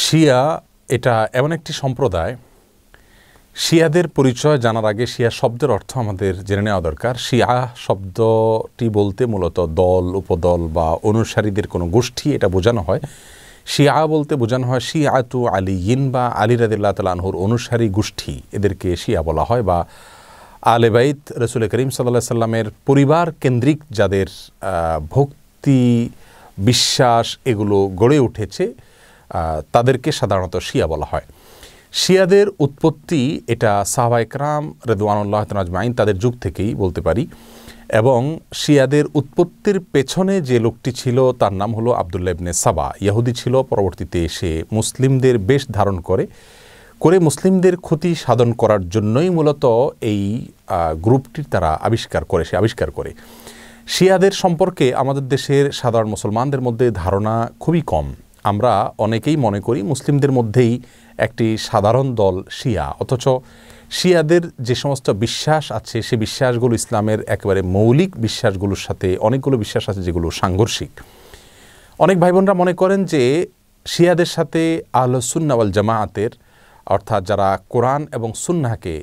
শিয়া এটা এমন একটি সম্প্রদায়, শিয়াদের পরিচয় জানার আগে শিয়া শব্দের অর্থ আমাদের জেনে নেওয়া দরকার। শিয়া শব্দটি বলতে মূলত দল, উপদল বা অনুসারীদের কোনো গোষ্ঠী এটা বোঝানো হয়। শিয়া বলতে বোঝানো হয় শিয়াতু আলিয়িন বা আলী রাদিয়াল্লাহু তাআলা আনহুর অনুসারী গোষ্ঠী, এদেরকে শিয়া বলা হয়। বা আলে বাইত রাসূল করিম সাল্লাল্লাহু আলাইহি সাল্লামের পরিবার কেন্দ্রিক যাদের ভক্তি বিশ্বাস এগুলো গড়ে উঠেছে তাদেরকে সাধারণত শিয়া বলা হয়। শিয়াদের উৎপত্তি এটা সাহাবায়ে কেরাম রিদওয়ানুল্লাহ আজমাইন তাদের যুগ থেকেই বলতে পারি, এবং শিয়াদের উৎপত্তির পেছনে যে লোকটি ছিল তার নাম হলো আবদুল্লাহ ইবনে সাবা। ইহুদি ছিল, পরবর্তীতে সে মুসলিমদের বেশ ধারণ করে মুসলিমদের ক্ষতি সাধন করার জন্যই মূলত এই গ্রুপটির তারা আবিষ্কার করে। শিয়াদের সম্পর্কে আমাদের দেশের সাধারণ মুসলমানদের মধ্যে ধারণা খুবই কম। আমরা অনেকেই মনে করি মুসলিমদের মধ্যেই একটি সাধারণ দল শিয়া, অথচ শিয়াদের যে সমস্ত বিশ্বাস আছে সে বিশ্বাসগুলো ইসলামের একেবারে মৌলিক বিশ্বাসগুলোর সাথে অনেকগুলো বিশ্বাস আছে যেগুলো সাংঘর্ষিক। অনেক ভাই বোনরা মনে করেন যে শিয়াদের সাথে আহলুস সুন্নাহ ওয়াল জামাআতের অর্থাৎ যারা কোরআন এবং সুন্নাহকে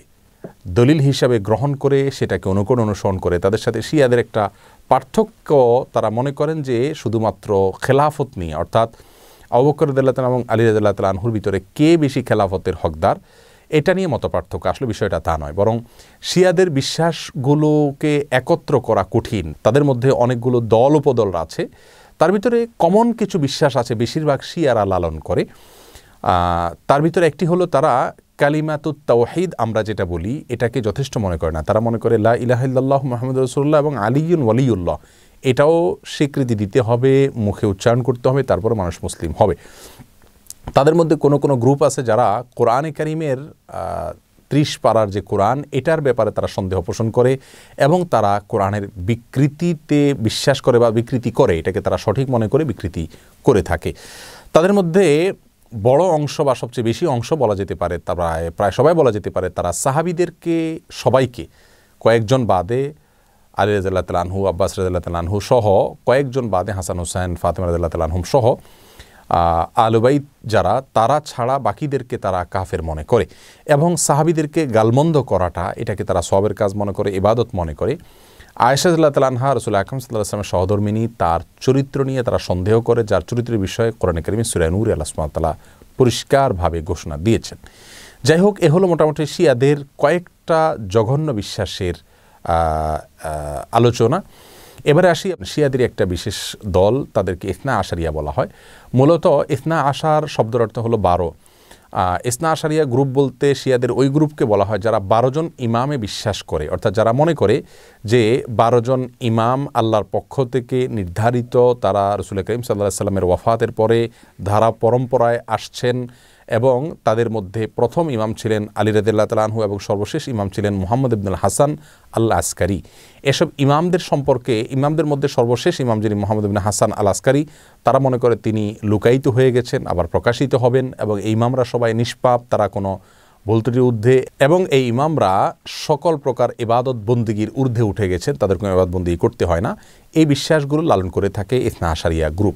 দলিল হিসাবে গ্রহণ করে সেটাকে অনুসরণ করে তাদের সাথে শিয়াদের একটা পার্থক্য তারা মনে করেন যে শুধুমাত্র খেলাফত নিয়ে, অর্থাৎ আবু বকর রাদিয়াল্লাহু তাআলা এবং আলী রাদিয়াল্লাহু তাআলা আনহুর ভিতরে কে বেশি খেলাফতের হকদার এটা নিয়ে মত পার্থক্য। আসলে বিষয়টা তা নয়, বরং শিয়াদের বিশ্বাসগুলোকে একত্র করা কঠিন। তাদের মধ্যে অনেকগুলো দল উপদল আছে, তার ভিতরে কমন কিছু বিশ্বাস আছে বেশিরভাগ শিয়ারা লালন করে। তার ভিতরে একটি হলো তারা কালিমাতুত তাওহীদ আমরা যেটা বলি এটাকে যথেষ্ট মনে করে না। তারা মনে করে লা ইলাহা ইল্লাল্লাহ মুহাম্মাদুর রাসূলুল্লাহ এবং আলিয়ুন ওয়ালিউল্লাহ এটাও স্বীকৃতি দিতে হবে, মুখে উচ্চারণ করতে হবে, তারপরে মানুষ মুসলিম হবে। তাদের মধ্যে কোনো গ্রুপ আছে যারা কোরআনে কারিমের 30 পারার যে কোরআন এটার ব্যাপারে তারা সন্দেহ পোষণ করে এবং তারা কোরআনের বিকৃতিতে বিশ্বাস করে বা বিকৃতি করে, এটাকে তারা সঠিক মনে করে বিকৃতি করে থাকে। তাদের মধ্যে বড় অংশ বা সবচেয়ে বেশি অংশ বলা যেতে পারে, প্রায় সবাই বলা যেতে পারে তারা সাহাবীদেরকে সবাইকে কয়েকজন বাদে আলী রাদিয়াল্লাহু তাআলা আনহু, আব্বাস রাদিয়াল্লাহু তাআলা আনহু সহ কয়েকজন বাদে হাসান হুসাইন, ফাতেমা রাদিয়াল্লাহু তাআলা আনহুম সহ আহলে বাইত যারা তারা ছাড়া বাকিদেরকে তারা কাফের মনে করে এবং সাহাবীদেরকে গালমন্দ করাটা এটাকে তারা সওয়াবের কাজ মনে করে, ইবাদত মনে করে। আয়েশা রাদিয়াল্লাহু তাআলা আনহা রাসূল আকরাম সাল্লাল্লাহু আলাইহি ওয়াসাল্লামের সহধর্মিনী, তার চরিত্র নিয়ে তারা সন্দেহ করে, যার চরিত্রের বিষয়ে কোরআনে কারিমে সূরা নূরে আল্লাহ সুবহানাহু ওয়া তাআলা পরিষ্কারভাবে ঘোষণা দিয়েছেন। যাই হোক, এ হলো মোটামুটি শিয়াদের কয়েকটা জঘন্য বিশ্বাসের আলোচনা। এবারে আসি শিয়াদের একটা বিশেষ দল, তাদেরকে ইসনা আশারিয়া বলা হয়। মূলত ইসনা আশার শব্দের অর্থ হলো 12। ইসনা আশারিয়া গ্রুপ বলতে শিয়াদের ওই গ্রুপকে বলা হয় যারা 12 জন ইমামে বিশ্বাস করে, অর্থাৎ যারা মনে করে যে 12 জন ইমাম আল্লাহর পক্ষ থেকে নির্ধারিত, তারা রাসূল করিম সাল্লাল্লাহু আলাইহি সাল্লামের ওয়াফাতের পরে ধারা পরম্পরায় আসছেন এবং তাদের মধ্যে প্রথম ইমাম ছিলেন আলী রাদিয়াল্লাহু তাআলা আনহু এবং সর্বশেষ ইমাম ছিলেন মুহাম্মদ ইবনুল হাসান আল আসকারি। এসব ইমামদের সম্পর্কে, ইমামদের মধ্যে সর্বশেষ ইমাম যিনি মুহাম্মদ ইবনে হাসান আল আসকারি, তারা মনে করে তিনি লুকায়িত হয়ে গেছেন, আবার প্রকাশিত হবেন, এবং এই ইমামরা সবাই নিষ্পাপ, তারা কোনো ভুল ত্রুটির ঊর্ধ্বে, এবং এই ইমামরা সকল প্রকার ইবাদত বন্দিগির ঊর্ধ্বে উঠে গেছেন, তাদের কোনো ইবাদত বন্দিগি করতে হয় না। এই বিশ্বাসগুলো লালন করে থাকে ইসনা আশারিয়া গ্রুপ।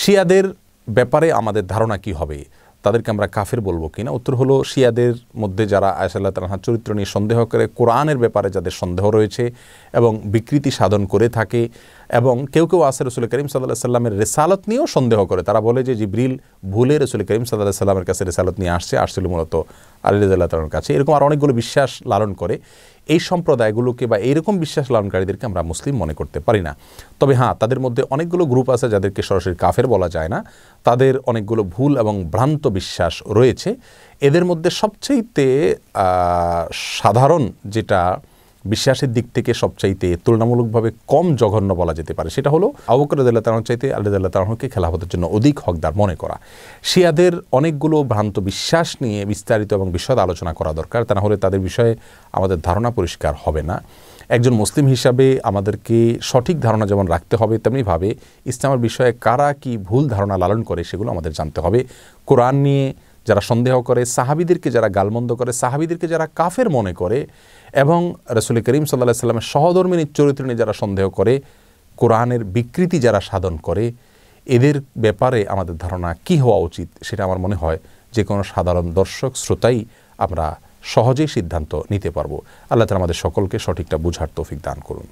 শিয়াদের ব্যাপারে আমাদের ধারণা কি হবে, তাদেরকে আমরা কাফের বলবো কিনা? উত্তর হলো শিয়াদের মধ্যে যারা আয়েশা রাদিয়াল্লাহু তাআলার চরিত্র নিয়ে সন্দেহ করে, কোরআনের ব্যাপারে যাদের সন্দেহ রয়েছে এবং বিকৃতি সাধন করে থাকে, এবং কেউ আছে রাসূল করিম সাল্লাল্লাহু আলাইহি সাল্লামের রিসালাত নিয়েও সন্দেহ করে। তারা বলে যে জিবরিল ভুলে রাসূল করিম সাল্লাল্লাহু আলাইহি সাল্লামের কাছে রিসালাত নিয়ে আসছিল মূলত আলী রাদিয়াল্লাহু তাআলার কাছে। এরকম আর অনেকগুলো বিশ্বাস লালন করে। এই সম্প্রদায়গুলোকে বা এইরকম বিশ্বাস লালনকারীদেরকে আমরা মুসলিম মনে করতে পারি না। তবে হ্যাঁ, তাদের মধ্যে অনেকগুলো গ্রুপ আছে যাদেরকে সরাসরি কাফের বলা যায় না, তাদের অনেকগুলো ভুল এবং ভ্রান্ত বিশ্বাস রয়েছে। এদের মধ্যে সবচাইতে সাধারণ যেটা বিশ্বাসের দিক থেকে সবচাইতে তুলনামূলকভাবে কম জঘন্য বলা যেতে পারে সেটা হলো আবু বকর রাদিয়াল্লাহু তাআলা চাইতে আলী রাদিয়াল্লাহু তাআলাকে খেলাফতের জন্য অধিক হকদার মনে করা। শিয়াদের অনেকগুলো ভ্রান্ত বিশ্বাস নিয়ে বিস্তারিত এবং বিশদ আলোচনা করা দরকার, তা না হলে তাদের বিষয়ে আমাদের ধারণা পরিষ্কার হবে না। একজন মুসলিম হিসাবে আমাদেরকে সঠিক ধারণা যেমন রাখতে হবে, তেমনিভাবে ইসলামের বিষয়ে কারা কি ভুল ধারণা লালন করে সেগুলো আমাদের জানতে হবে। কোরআন নিয়ে যারা সন্দেহ করে, সাহাবীদেরকে যারা গালমন্দ করে, সাহাবীদেরকে যারা কাফের মনে করে, এবং রাসূল করিম সাল্লাল্লাহু আলাইহি সাল্লামের সহধর্মিনীর চরিত্র নিয়ে যারা সন্দেহ করে, কোরআনের বিকৃতি যারা সাধন করে, এদের ব্যাপারে আমাদের ধারণা কি হওয়া উচিত সেটা আমার মনে হয় যে কোনো সাধারণ দর্শক শ্রোতাই আমরা সহজেই সিদ্ধান্ত নিতে পারবো। আল্লাহ তাআলা আমাদের সকলকে সঠিকটা বুঝার তৌফিক দান করুন।